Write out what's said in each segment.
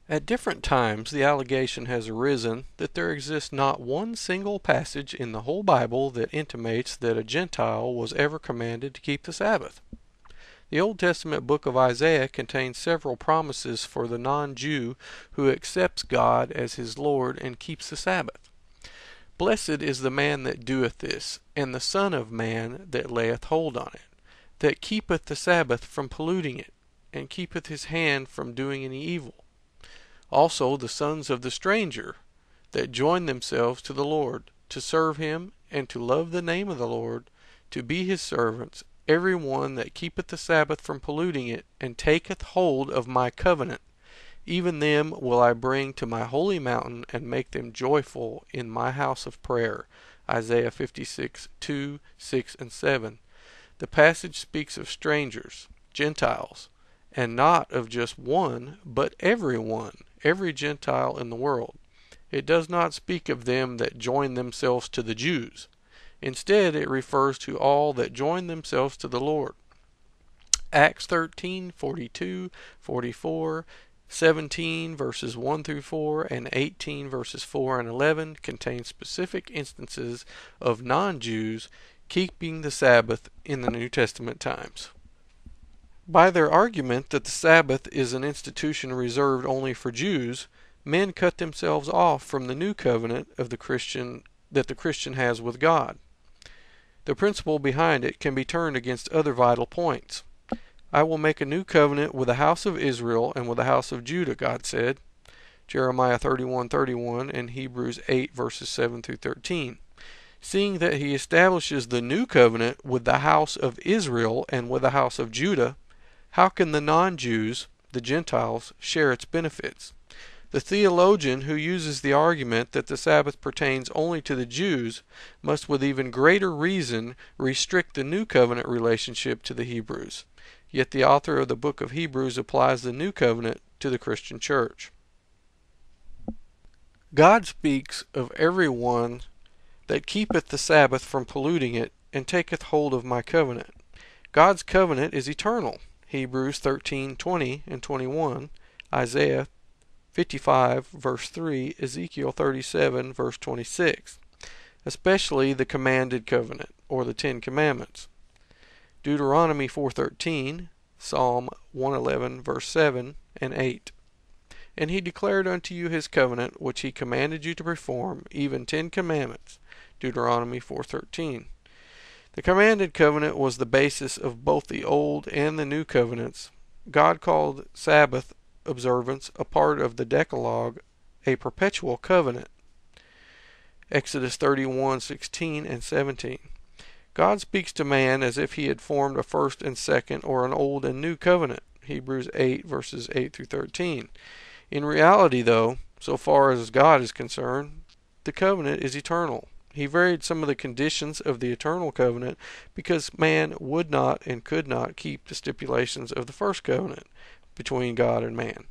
At different times the allegation has arisen that there exists not one single passage in the whole Bible that intimates that a Gentile was ever commanded to keep the Sabbath. The Old Testament book of Isaiah contains several promises for the non-Jew who accepts God as his Lord and keeps the Sabbath. Blessed is the man that doeth this, and the Son of Man that layeth hold on it, that keepeth the Sabbath from polluting it, and keepeth his hand from doing any evil. Also the sons of the stranger, that join themselves to the Lord, to serve him, and to love the name of the Lord, to be his servants, every one that keepeth the Sabbath from polluting it, and taketh hold of my covenant, even them will I bring to my holy mountain, and make them joyful in my house of prayer. Isaiah 56:2, 6, and 7. The passage speaks of strangers, Gentiles, and not of just one, but every one, every Gentile in the world. It does not speak of them that join themselves to the Jews. Instead, it refers to all that join themselves to the Lord. Acts 13:42, 44, 17 verses 1 through 4, and 18 verses 4 and 11 contain specific instances of non-Jews keeping the Sabbath in the New Testament times. By their argument that the Sabbath is an institution reserved only for Jews, men cut themselves off from the new covenant of the Christian that the Christian has with God. The principle behind it can be turned against other vital points. I will make a new covenant with the house of Israel and with the house of Judah, God said. Jeremiah 31:31 and Hebrews 8 verses 7 through 13. Seeing that he establishes the new covenant with the house of Israel and with the house of Judah, how can the non-Jews, the Gentiles, share its benefits? The theologian who uses the argument that the Sabbath pertains only to the Jews must with even greater reason restrict the new covenant relationship to the Hebrews. Yet the author of the book of Hebrews applies the new covenant to the Christian church. God speaks of every one that keepeth the Sabbath from polluting it, and taketh hold of my covenant. God's covenant is eternal. Hebrews 13:20 and 21, Isaiah 55 verse 3, Ezekiel 37 verse 26, especially the commanded covenant, or the 10 Commandments. Deuteronomy 4:13, Psalm 111 verse 7 and 8. And he declared unto you his covenant, which he commanded you to perform, even 10 commandments. Deuteronomy 4:13. The commanded covenant was the basis of both the old and the new covenants. God called Sabbath observance a part of the Decalogue, a perpetual covenant. Exodus 31:16 and 17. God speaks to man as if he had formed a first and second, or an old and new covenant. Hebrews 8 verses 8 through 13. In reality, though, so far as God is concerned, the covenant is eternal. He varied some of the conditions of the eternal covenant because man would not and could not keep the stipulations of the first covenant between God and man.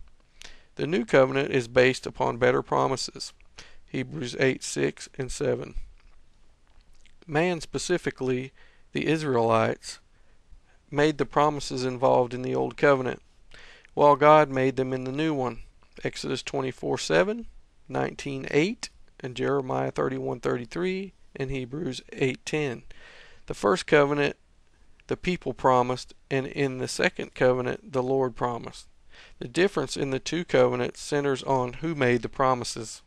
The new covenant is based upon better promises. Hebrews 8:6 and 7. Man, specifically the Israelites, made the promises involved in the old covenant, while God made them in the new one. Exodus 24:7, 19:8, and Jeremiah 31:33, and Hebrews 8:10. The first covenant the people promised, and in the second covenant the Lord promised. The difference in the two covenants centers on who made the promises.